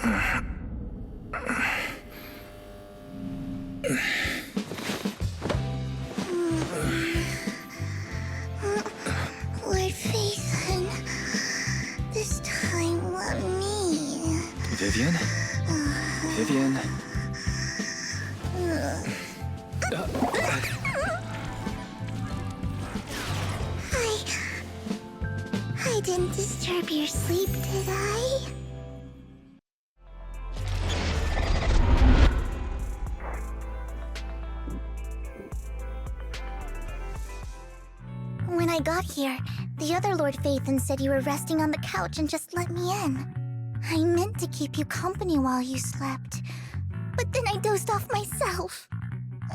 Lord Phaethon, this time let me. Vivian? Vivian? I didn't disturb your sleep, did I? When I got here, the other Lord Phaethon said you were resting on the couch and just let me in. I meant to keep you company while you slept, but then I dozed off myself.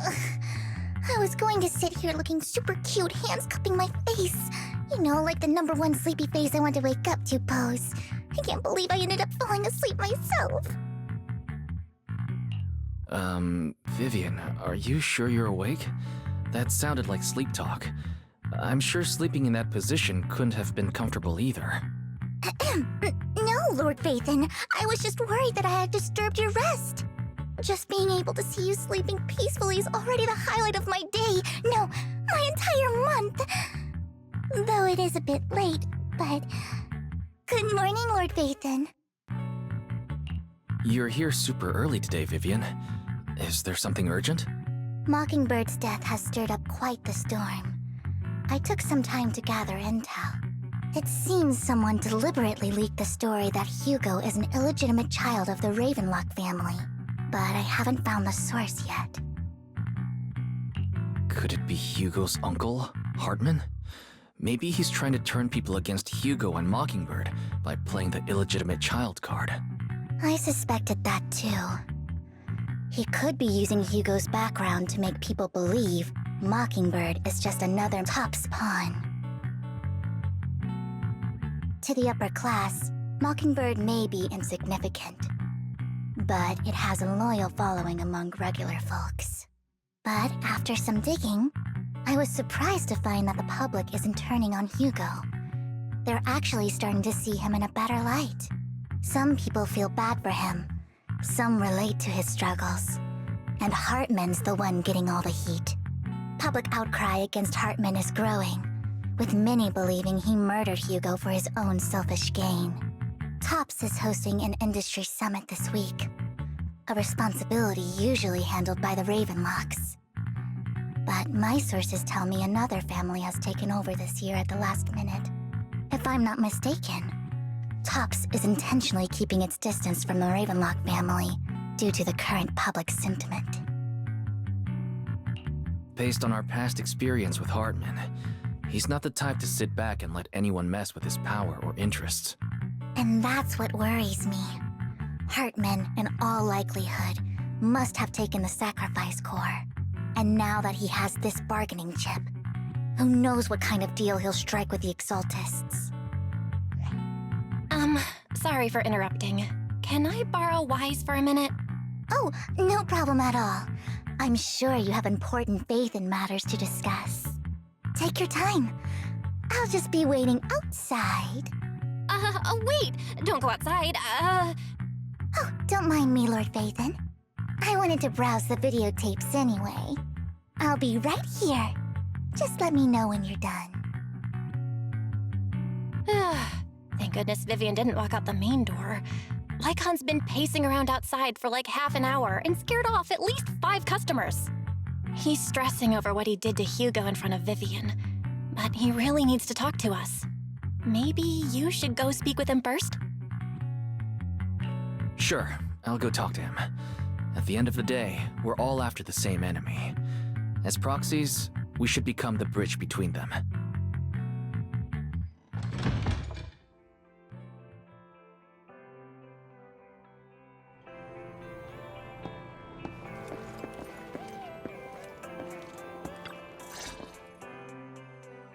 Ugh. I was going to sit here looking super cute, hands cupping my face. You know, like the #1 sleepy face I want to wake up to pose. I can't believe I ended up falling asleep myself. Vivian, are you sure you're awake? That sounded like sleep talk. I'm sure sleeping in that position couldn't have been comfortable either. No, Lord Phaethon. I was just worried that I had disturbed your rest. Just being able to see you sleeping peacefully is already the highlight of my day. No, my entire month. Though it is a bit late, but... Good morning, Lord Phaethon. You're here super early today, Vivian. Is there something urgent? Mockingbird's death has stirred up quite the storm. I took some time to gather intel. It seems someone deliberately leaked the story that Hugo is an illegitimate child of the Ravenlock family, but I haven't found the source yet. Could it be Hugo's uncle, Hartman? Maybe he's trying to turn people against Hugo and Mockingbird by playing the illegitimate child card. I suspected that too. He could be using Hugo's background to make people believe Mockingbird is just another Top's pawn. To the upper class, Mockingbird may be insignificant, but it has a loyal following among regular folks. But after some digging, I was surprised to find that the public isn't turning on Hugo. They're actually starting to see him in a better light. Some people feel bad for him, some relate to his struggles, and Hartman's the one getting all the heat. Public outcry against Hartman is growing, with many believing he murdered Hugo for his own selfish gain. Tops is hosting an industry summit this week, a responsibility usually handled by the Ravenlocks. But my sources tell me another family has taken over this year at the last minute. If I'm not mistaken, Tops is intentionally keeping its distance from the Ravenlock family due to the current public sentiment. Based on our past experience with Hartman, he's not the type to sit back and let anyone mess with his power or interests. And that's what worries me. Hartman, in all likelihood, must have taken the sacrifice core. And now that he has this bargaining chip, who knows what kind of deal he'll strike with the Exaltists. Sorry for interrupting. Can I borrow Wise for a minute? Oh, no problem at all. I'm sure you have important faith in matters to discuss. Take your time. I'll just be waiting outside. Wait! Don't go outside, Oh, don't mind me, Lord Phaethon. I wanted to browse the videotapes anyway. I'll be right here. Just let me know when you're done. Thank goodness Vivian didn't walk out the main door. Lycon's been pacing around outside for like half an hour and scared off at least 5 customers. He's stressing over what he did to Hugo in front of Vivian, but he really needs to talk to us. Maybe you should go speak with him first? Sure, I'll go talk to him. At the end of the day, we're all after the same enemy. As proxies, we should become the bridge between them.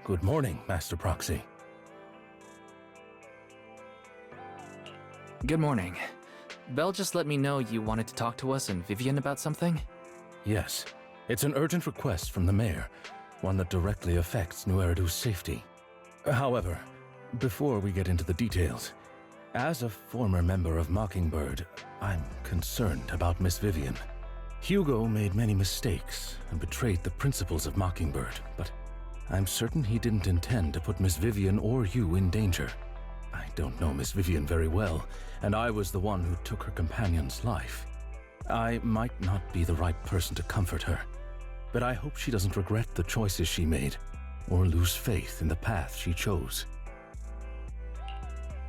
Good morning, Master Proxy. Good morning. Belle just let me know you wanted to talk to us and Vivian about something? Yes, it's an urgent request from the mayor, one that directly affects New Eridu's safety. However, before we get into the details, As a former member of Mockingbird, I'm concerned about Miss Vivian. Hugo made many mistakes and betrayed the principles of Mockingbird, but I'm certain he didn't intend to put Miss Vivian or you in danger. I don't know Miss Vivian very well, and I was the one who took her companion's life. I might not be the right person to comfort her, but I hope she doesn't regret the choices she made or lose faith in the path she chose.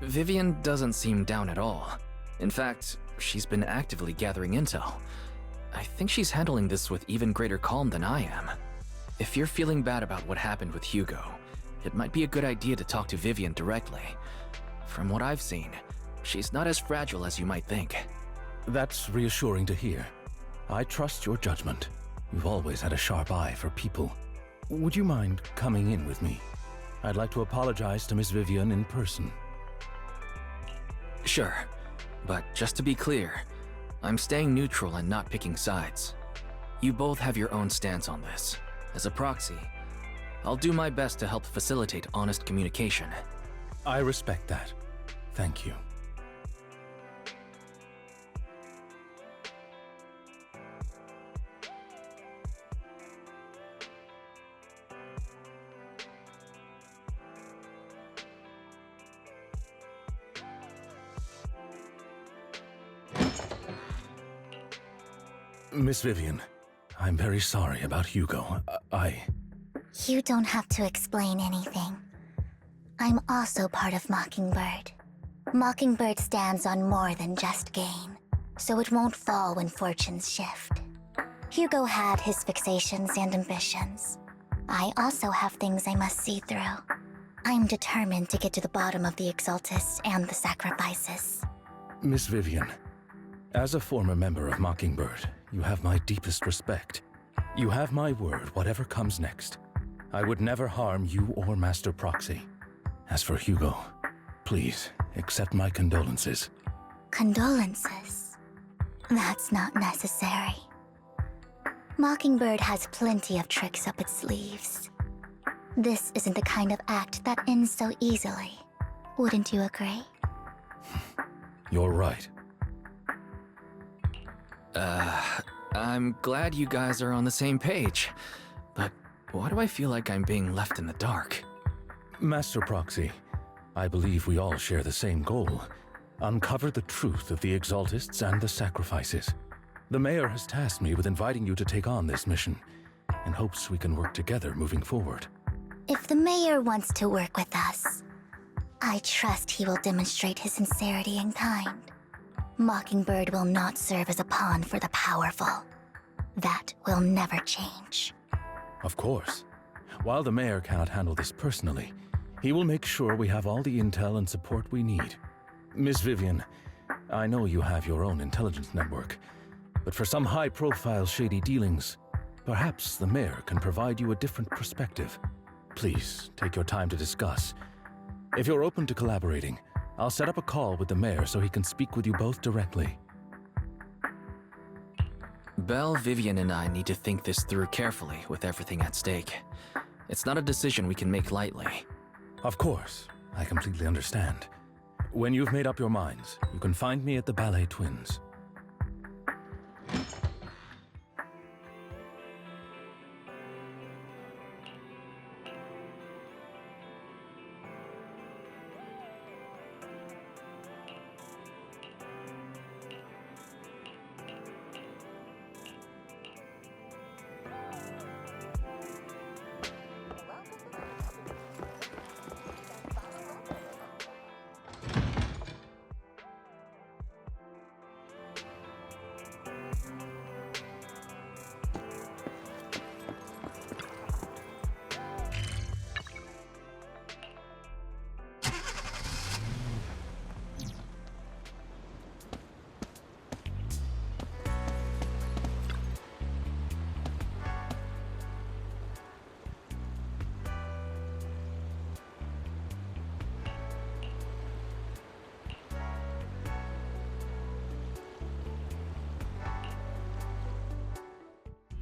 Vivian doesn't seem down at all. In fact, she's been actively gathering intel. I think she's handling this with even greater calm than I am. If you're feeling bad about what happened with Hugo, it might be a good idea to talk to Vivian directly. From what I've seen, she's not as fragile as you might think. That's reassuring to hear. I trust your judgment. You've always had a sharp eye for people. Would you mind coming in with me? I'd like to apologize to Miss Vivian in person. Sure, but just to be clear, I'm staying neutral and not picking sides. You both have your own stance on this. As a proxy, I'll do my best to help facilitate honest communication. I respect that. Thank you. Miss Vivian, I'm very sorry about Hugo. You don't have to explain anything. I'm also part of Mockingbird. Mockingbird stands on more than just gain, so it won't fall when fortunes shift. Hugo had his fixations and ambitions. I also have things I must see through. I'm determined to get to the bottom of the Exaltists and the sacrifices. Miss Vivian, as a former member of Mockingbird, you have my deepest respect. You have my word, whatever comes next. I would never harm you or Master Proxy. As for Hugo, please accept my condolences. Condolences? That's not necessary. Mockingbird has plenty of tricks up its sleeves. This isn't the kind of act that ends so easily. Wouldn't you agree? You're right. I'm glad you guys are on the same page, but why do I feel like I'm being left in the dark? Master Proxy, I believe we all share the same goal. Uncover the truth of the Exaltists and the sacrifices. The Mayor has tasked me with inviting you to take on this mission, in hopes we can work together moving forward. If the Mayor wants to work with us, I trust he will demonstrate his sincerity in kind. Mockingbird will not serve as a pawn for the powerful. That will never change. Of course. While the Mayor cannot handle this personally, he will make sure we have all the intel and support we need. Miss Vivian, I know you have your own intelligence network, but for some high-profile shady dealings, perhaps the Mayor can provide you a different perspective. Please, take your time to discuss. If you're open to collaborating, I'll set up a call with the Mayor so he can speak with you both directly. Belle, Vivian, and I need to think this through carefully with everything at stake. It's not a decision we can make lightly. Of course, I completely understand. When you've made up your minds, you can find me at the Ballet Twins.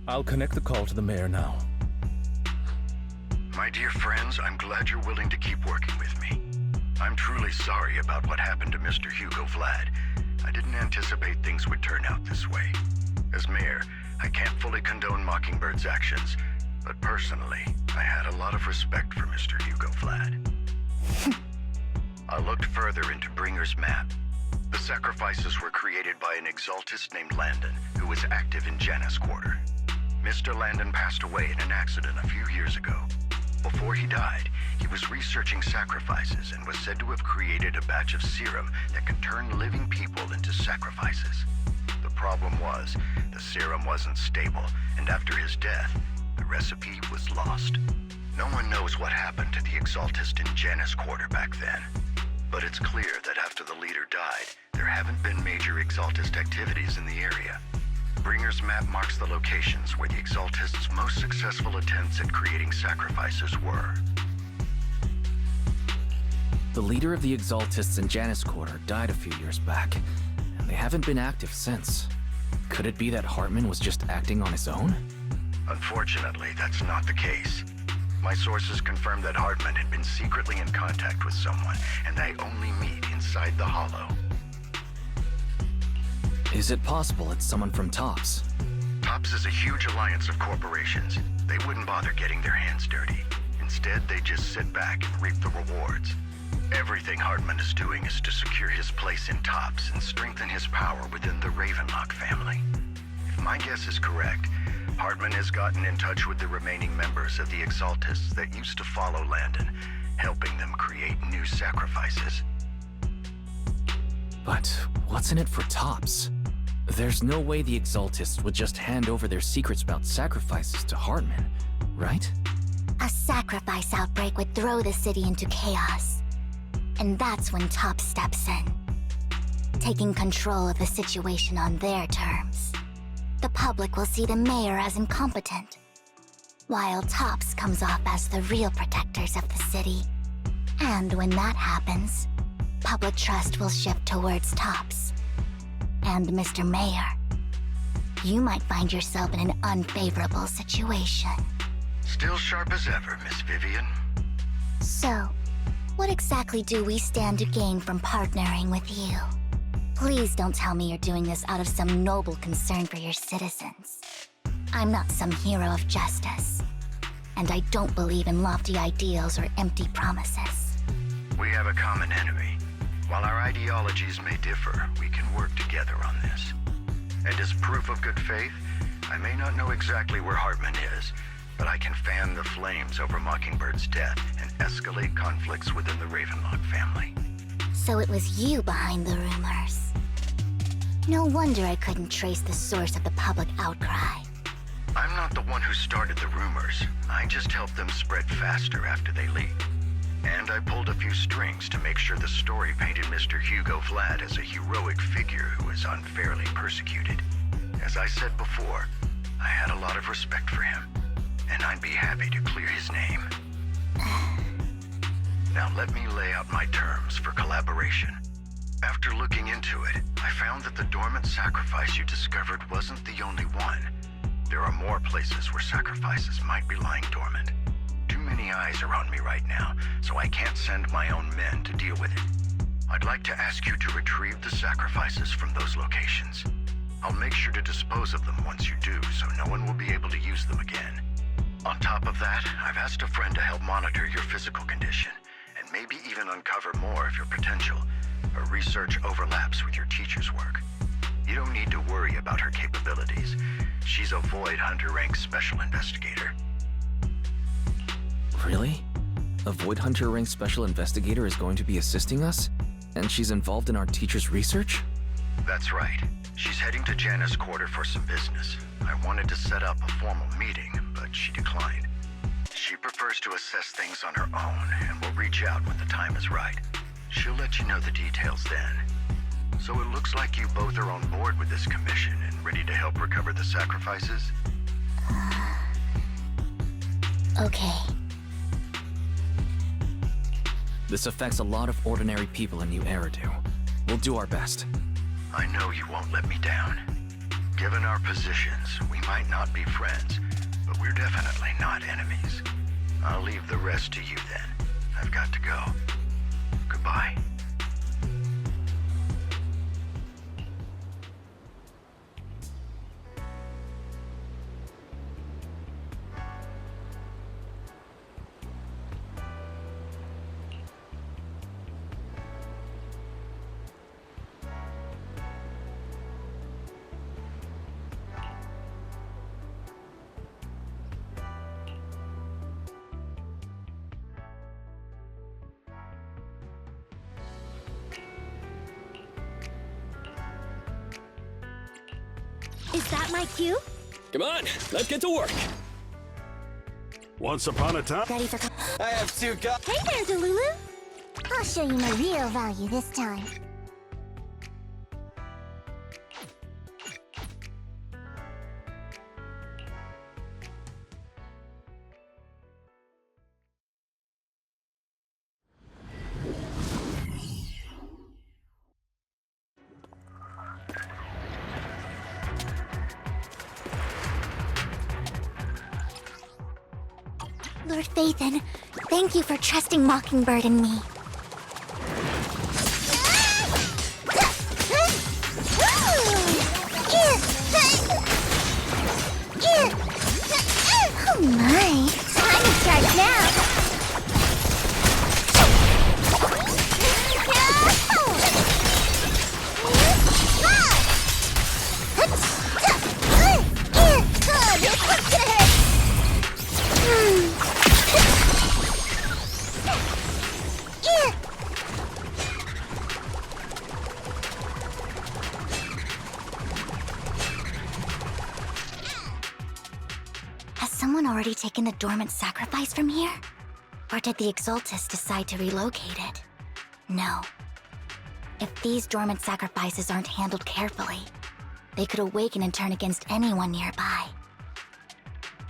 I'll connect the call to the Mayor now. My dear friends, I'm glad you're willing to keep working with me. I'm truly sorry about what happened to Mr. Hugo Vlad. I didn't anticipate things would turn out this way. As mayor, I can't fully condone Mockingbird's actions, but personally, I had a lot of respect for Mr. Hugo Vlad. I looked further into Bringer's map. The sacrifices were created by an exaltist named Landon, who was active in Janus Quarter. Mr. Landon passed away in an accident a few years ago. Before he died, he was researching sacrifices and was said to have created a batch of serum that could turn living people into sacrifices. The problem was, the serum wasn't stable, and after his death, the recipe was lost. No one knows what happened to the exaltist in Janus Quarter back then. But it's clear that after the leader died, there haven't been major exaltist activities in the area. Bringer's map marks the locations where the exaltists' most successful attempts at creating sacrifices were. The leader of the exaltists in Janus Quarter died a few years back, and they haven't been active since. Could it be that Hartman was just acting on his own? Unfortunately, that's not the case. My sources confirmed that Hartman had been secretly in contact with someone, and they only meet inside the Hollow. Is it possible it's someone from TOPS? TOPS is a huge alliance of corporations. They wouldn't bother getting their hands dirty. Instead, they just sit back and reap the rewards. Everything Hartman is doing is to secure his place in TOPS and strengthen his power within the Ravenlock family. If my guess is correct, Hartman has gotten in touch with the remaining members of the Exaltists that used to follow Landon, helping them create new sacrifices. But what's in it for TOPS? There's no way the Exaltists would just hand over their secrets about sacrifices to Hartman, right? A sacrifice outbreak would throw the city into chaos. And that's when TOPS steps in, taking control of the situation on their terms. The public will see the mayor as incompetent, while TOPS comes off as the real protectors of the city. And when that happens, public trust will shift towards TOPS. And Mr. Mayor, you might find yourself in an unfavorable situation. Still sharp as ever, Miss Vivian. So, what exactly do we stand to gain from partnering with you? Please don't tell me you're doing this out of some noble concern for your citizens. I'm not some hero of justice, and I don't believe in lofty ideals or empty promises. We have a common enemy. While our ideologies may differ, we can work together on this. And as proof of good faith, I may not know exactly where Hartman is, but I can fan the flames over Mockingbird's death and escalate conflicts within the Ravenlock family. So it was you behind the rumors. No wonder I couldn't trace the source of the public outcry. I'm not the one who started the rumors. I just helped them spread faster after they leaked. And I pulled a few strings to make sure the story painted Mr. Hugo Vlad as a heroic figure who was unfairly persecuted. As I said before, I had a lot of respect for him, and I'd be happy to clear his name. Now let me lay out my terms for collaboration. After looking into it, I found that the dormant sacrifice you discovered wasn't the only one. There are more places where sacrifices might be lying dormant. Too many eyes are on me right now, so I can't send my own men to deal with it. I'd like to ask you to retrieve the sacrifices from those locations. I'll make sure to dispose of them once you do, so no one will be able to use them again. On top of that, I've asked a friend to help monitor your physical condition, and maybe even uncover more of your potential. Her research overlaps with your teacher's work. You don't need to worry about her capabilities. She's a Void Hunter rank special investigator. Really? A Void Hunter rank special investigator is going to be assisting us? And she's involved in our teacher's research? That's right. She's heading to Janus Quarter for some business. I wanted to set up a formal meeting, but she declined. She prefers to assess things on her own and will reach out when the time is right. She'll let you know the details then. So it looks like you both are on board with this commission and ready to help recover the sacrifices? Okay. This affects a lot of ordinary people in New Eridu. We'll do our best. I know you won't let me down. Given our positions, we might not be friends, but we're definitely not enemies. I'll leave the rest to you then. I've got to go. Goodbye. by. Is that my cue? Come on, let's get to work. Once upon a time. Ready for... I have two cups. Hey there, Delulu! I'll show you my real value this time. Lord Phaethon, thank you for trusting Mockingbird and me. Oh my, time to start now. This one's gonna hurt. Has someone already taken the dormant sacrifice from here? Or did the Exaltus decide to relocate it? No. If these dormant sacrifices aren't handled carefully, they could awaken and turn against anyone nearby.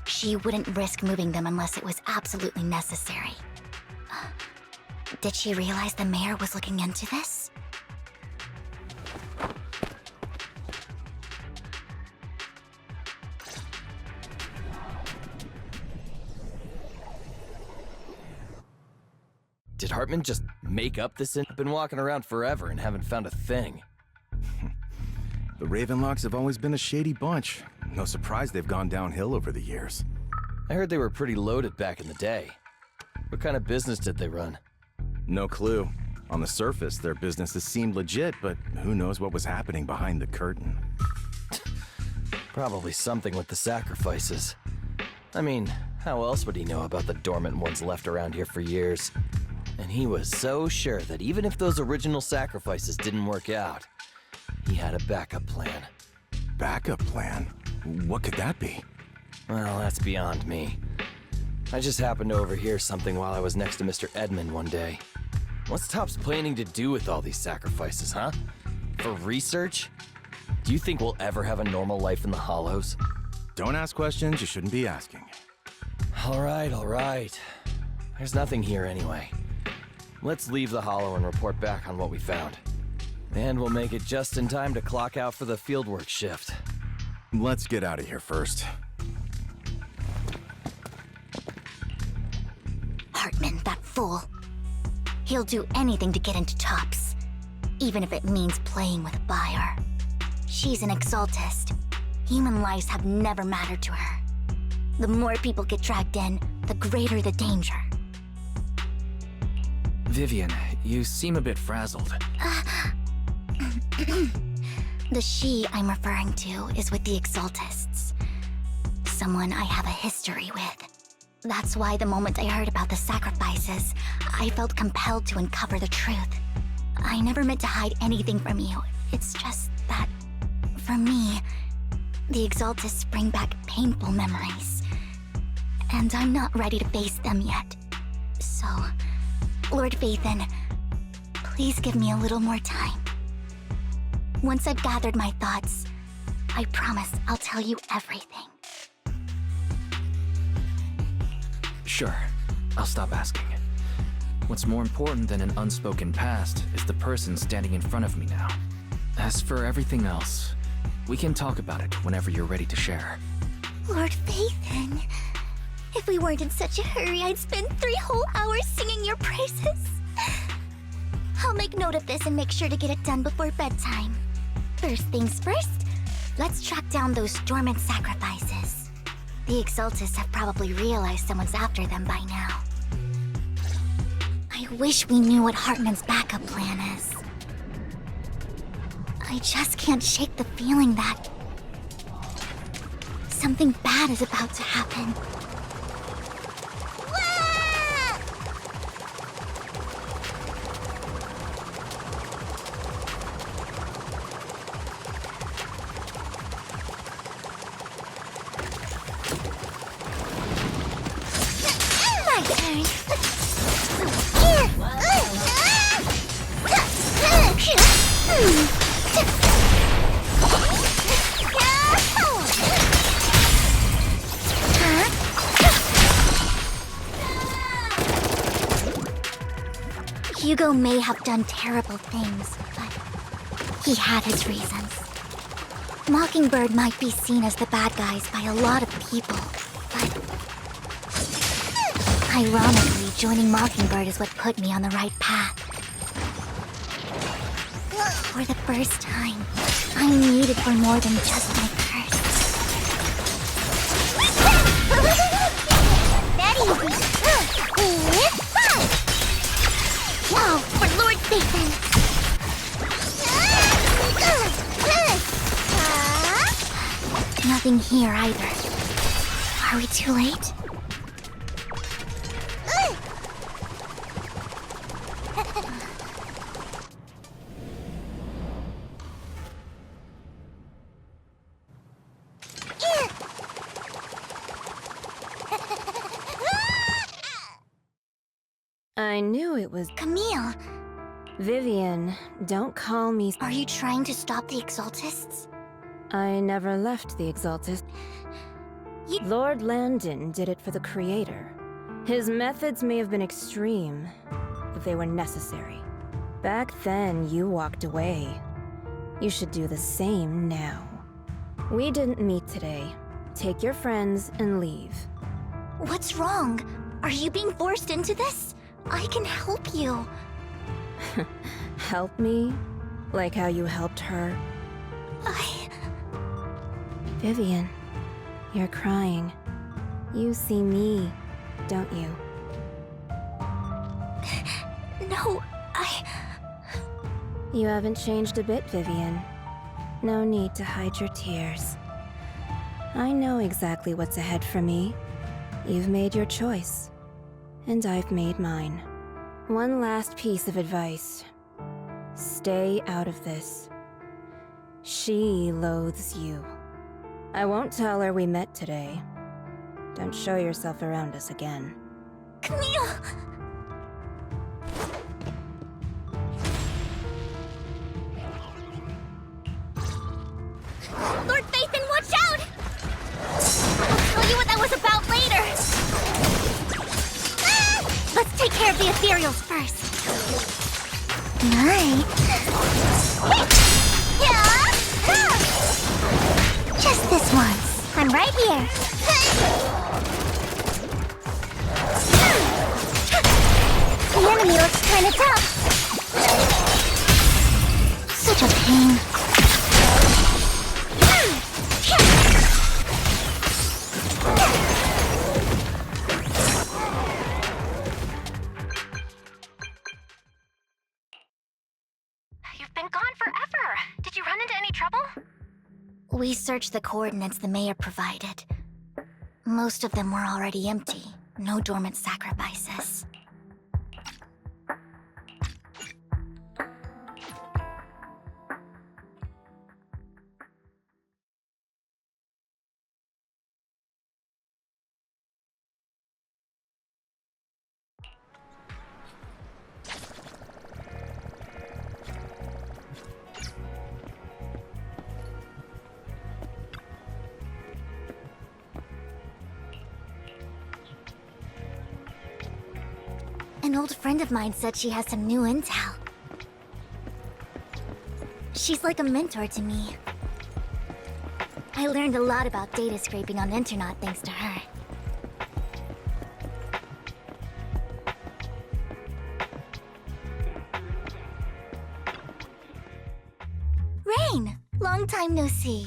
She wouldn't risk moving them unless it was absolutely necessary. Did she realize the mayor was looking into this? Did Hartman just make up this? Been walking around forever and haven't found a thing. The Ravenlocks have always been a shady bunch. No surprise they've gone downhill over the years. I heard they were pretty loaded back in the day. What kind of business did they run? No clue. On the surface, their businesses seemed legit, but who knows what was happening behind the curtain. Probably something with the sacrifices. I mean, how else would he know about the dormant ones left around here for years? And he was so sure that even if those original sacrifices didn't work out, he had a backup plan. Backup plan? What could that be? Well, that's beyond me. I just happened to overhear something while I was next to Mr. Edmund one day. What's Topps planning to do with all these sacrifices, huh? For research? Do you think we'll ever have a normal life in the Hollows? Don't ask questions you shouldn't be asking. All right. There's nothing here anyway. Let's leave the Hollow and report back on what we found. And we'll make it just in time to clock out for the fieldwork shift. Let's get out of here first. Hartman, that fool. He'll do anything to get into Topps, even if it means playing with a buyer. She's an Exaltist. Human lives have never mattered to her. The more people get dragged in, the greater the danger. Vivian, you seem a bit frazzled. The she I'm referring to is with the Exaltists. Someone I have a history with. That's why the moment I heard about the sacrifices, I felt compelled to uncover the truth. I never meant to hide anything from you. It's just that, for me, the Exaltists bring back painful memories. And I'm not ready to face them yet. So, Lord Phaethon, please give me a little more time. Once I've gathered my thoughts, I promise I'll tell you everything. Sure, I'll stop asking. What's more important than an unspoken past is the person standing in front of me now. As for everything else, we can talk about it whenever you're ready to share. Lord Phaethon, if we weren't in such a hurry, I'd spend 3 whole hours singing your praises. I'll make note of this and make sure to get it done before bedtime. First things first, let's track down those dormant sacrifices. The Exaltists have probably realized someone's after them by now. I wish we knew what Hartman's backup plan is. I just can't shake the feeling that something bad is about to happen. My turn. Hugo may have done terrible things, but he had his reasons. Mockingbird might be seen as the bad guys by a lot of people, but ironically, joining Mockingbird is what put me on the right path. For the first time, I'm needed for more than just my curse. That easy. Wow, for Lord Satan! Nothing here either. Are we too late? I knew it was... Camille, Vivian, don't call me... are you trying to stop the Exaltists? I never left the Exaltist. You- Lord Landon did it for the Creator. His methods may have been extreme, but they were necessary. Back then, you walked away. You should do the same now. We didn't meet today. Take your friends and leave. What's wrong? Are you being forced into this? I can help you. Help me? Like how you helped her? Vivian, you're crying. You see me, don't you? No, You haven't changed a bit, Vivian. No need to hide your tears. I know exactly what's ahead for me. You've made your choice, and I've made mine. One last piece of advice. Stay out of this. She loathes you. I won't tell her we met today. Don't show yourself around us again. Camille! Lord Phaethon, watch out! I'll tell you what that was about later. Let's take care of the ethereals first. Night. Just this once. I'm right here. The enemy looks kinda tough. Such a pain. You've been gone forever. Did you run into any trouble? We searched the coordinates the mayor provided. Most of them were already empty. No dormant sacrifices. An old friend of mine said she has some new intel. She's like a mentor to me. I learned a lot about data scraping on the internet thanks to her. Long time no see.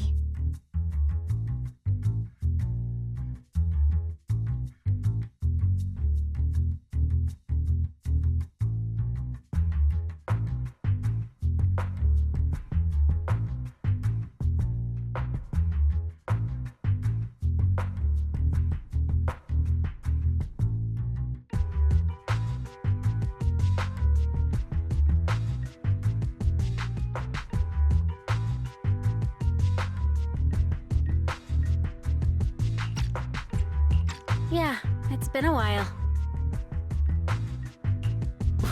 Yeah, it's been a while.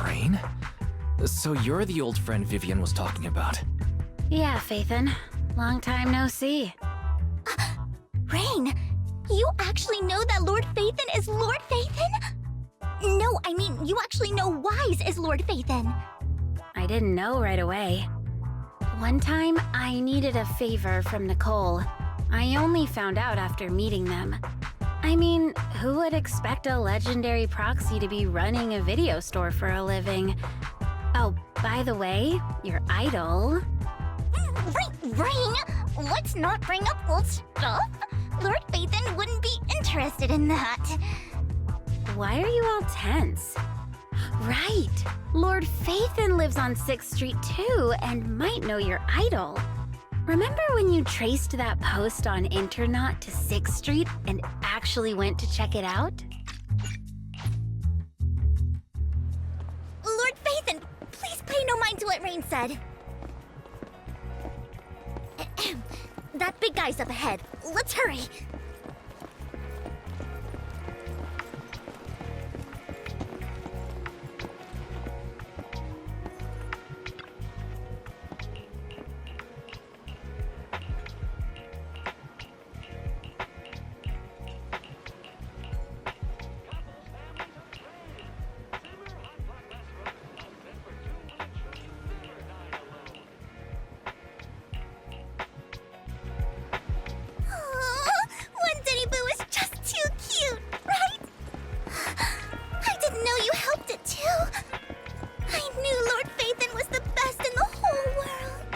Rain? So you're the old friend Vivian was talking about. Yeah, Phaethon. Long time no see. Rain, you actually know that Lord Phaethon is Lord Phaethon? No, I mean, you actually know Wise is Lord Phaethon. I didn't know right away. One time, I needed a favor from Nicole. I only found out after meeting them. I mean, who would expect a legendary proxy to be running a video store for a living? Oh, by the way, your idol... Rain, let's not bring up old stuff. Lord Phaethon wouldn't be interested in that. Why are you all tense? Right! Lord Phaethon lives on 6th Street too, and might know your idol. Remember when you traced that post on Internaut to 6th Street and actually went to check it out? Lord Phaethon, please pay no mind to what Rain said. That big guy's up ahead. Let's hurry. One Denny Boo is just too cute, right? I didn't know you helped it too. I knew Lord Phaethon was the best in the whole world.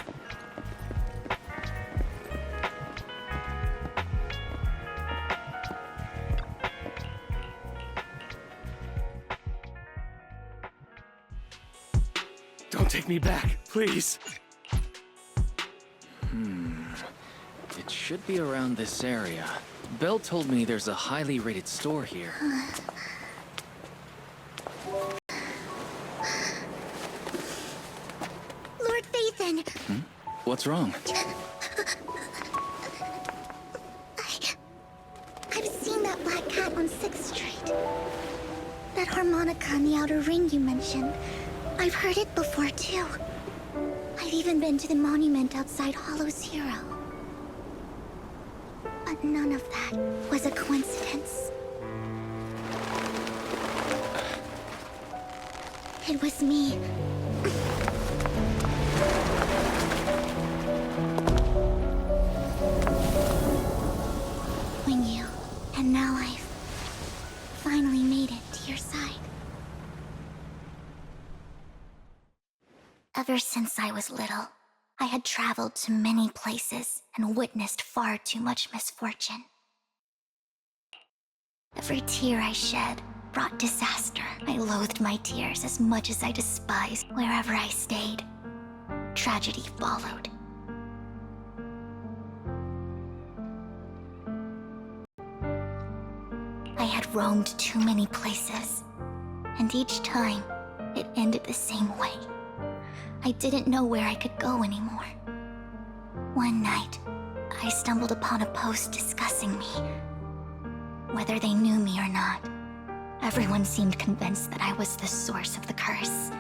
Don't take me back, please. It should be around this area. Belle told me there's a highly rated store here. Lord Phaethon, What's wrong? I've seen that black cat on 6th Street. That harmonica in the outer ring you mentioned. I've heard it before too. I've even been to the monument outside Hollow Zero. But none of that was a coincidence. It was me. When you, and now I've finally made it to your side. Ever since I was little, I had traveled to many places and witnessed far too much misfortune. Every tear I shed brought disaster. I loathed my tears as much as I despised wherever I stayed. Tragedy followed. I had roamed too many places, and each time, it ended the same way. I didn't know where I could go anymore. One night, I stumbled upon a post discussing me. Whether they knew me or not, everyone seemed convinced that I was the source of the curse.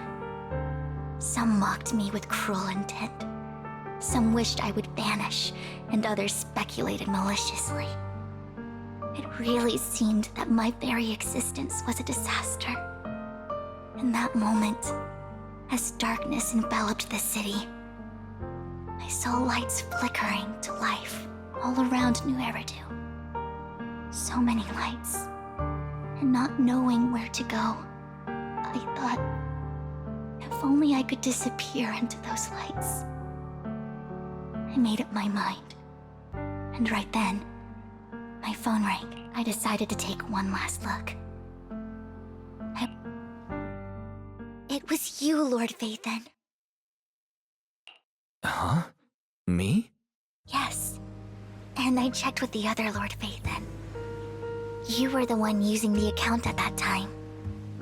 Some mocked me with cruel intent. Some wished I would vanish, and others speculated maliciously. It really seemed that my very existence was a disaster. In that moment, as darkness enveloped the city, I saw lights flickering to life all around New Eridu. So many lights, and not knowing where to go, I thought, if only I could disappear into those lights. I made up my mind. And right then, my phone rang. I decided to take one last look. It was you, Lord Phaethon. Huh? Me? Yes. And I checked with the other Lord Phaethon. You were the one using the account at that time.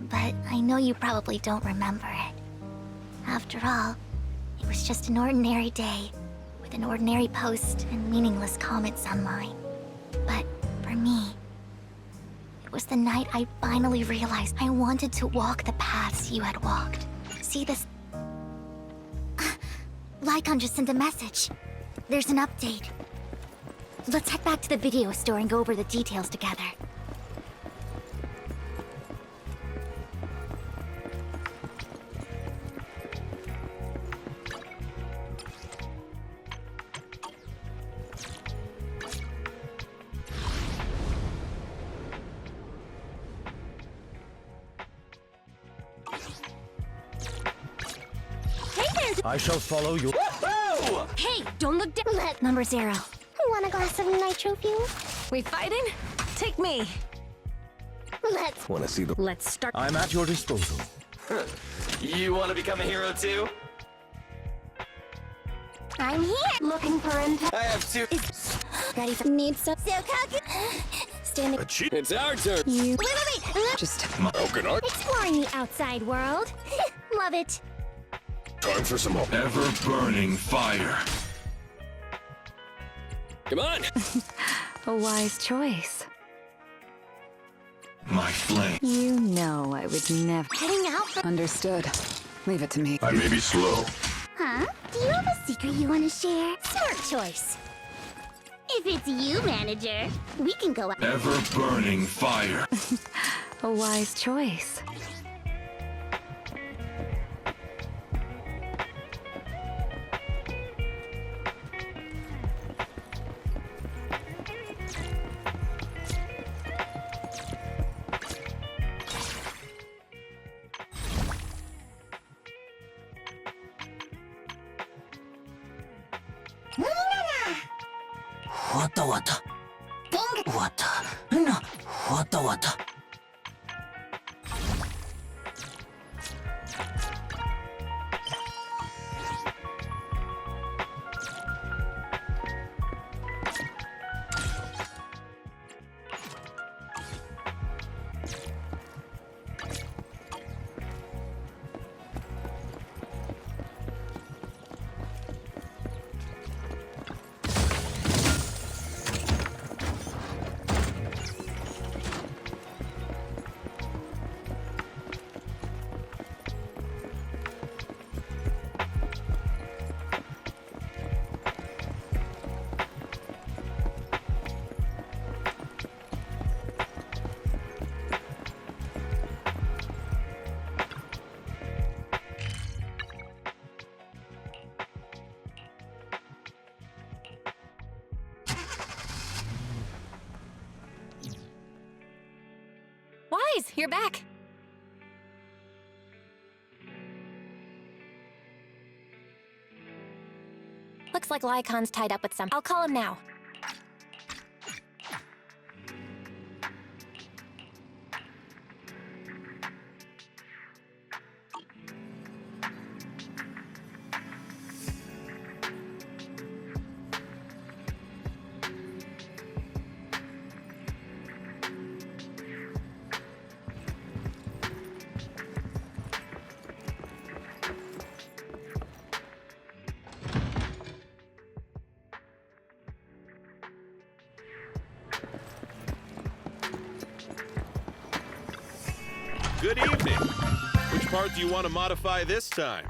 But I know you probably don't remember it. After all, it was just an ordinary day, with an ordinary post and meaningless comments online. But for me, it was the night I finally realized I wanted to walk the paths you had walked. See this? Lycon just sent a message. There's an update. Let's head back to the video store and go over the details together. I shall follow you. Hey, don't look down. Let number 0. Want a glass of nitro fuel? We fighting? Take me. Let's. Want to see the... Let's start. I'm at your disposal. You want to become a hero too? I'm here. Looking for intel. I have two. Ready for need some. Standing. It's our turn. You. Wait. Just Exploring the outside world. Love it. Time for some ever-burning fire. Come on. A wise choice. My flame. You know I would never. Heading out for. Understood. Leave it to me. I may be slow. Huh? Do you have a secret you want to share? Smart choice. If it's you, manager, we can go out. Ever-burning fire. A wise choice. Wise, you're back. Looks like Lycon's tied up with some. I'll call him now. Good evening. Which part do you want to modify this time?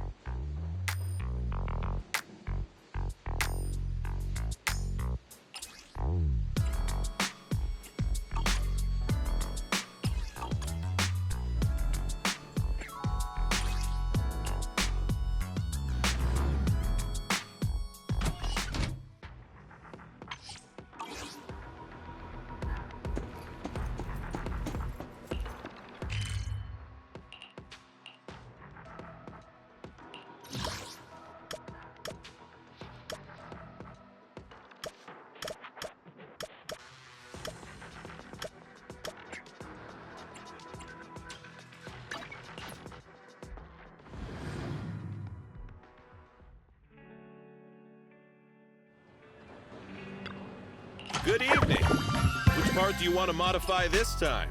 Good evening. Which part do you want to modify this time?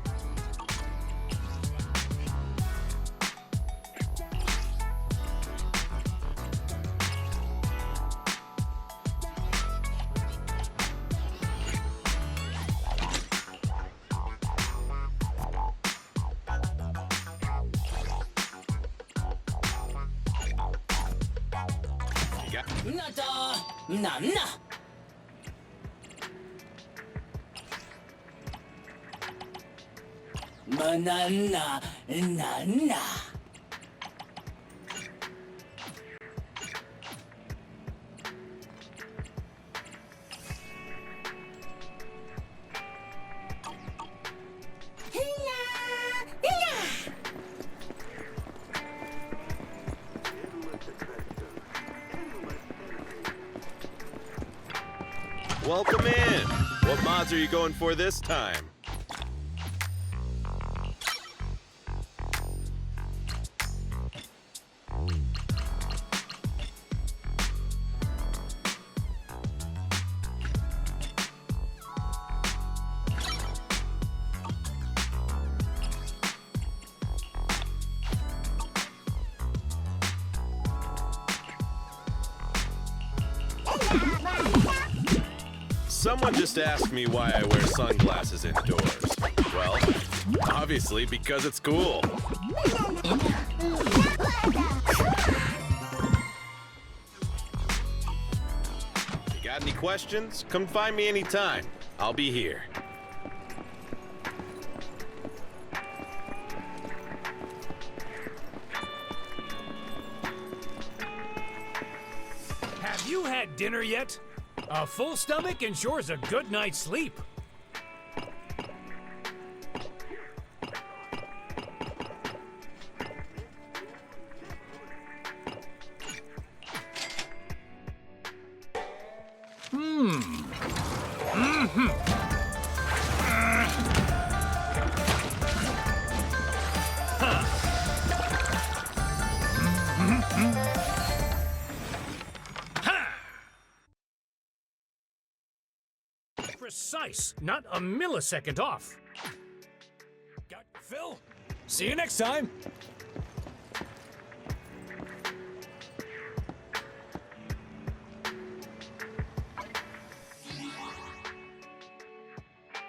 Banana, nana. Welcome in. What mods are you going for this time? Someone just asked me why I wear sunglasses indoors. Well, obviously because it's cool. You got any questions? Come find me anytime. I'll be here. Have you had dinner yet? A full stomach ensures a good night's sleep. Precise, not a millisecond off. Got Phil? See you next time.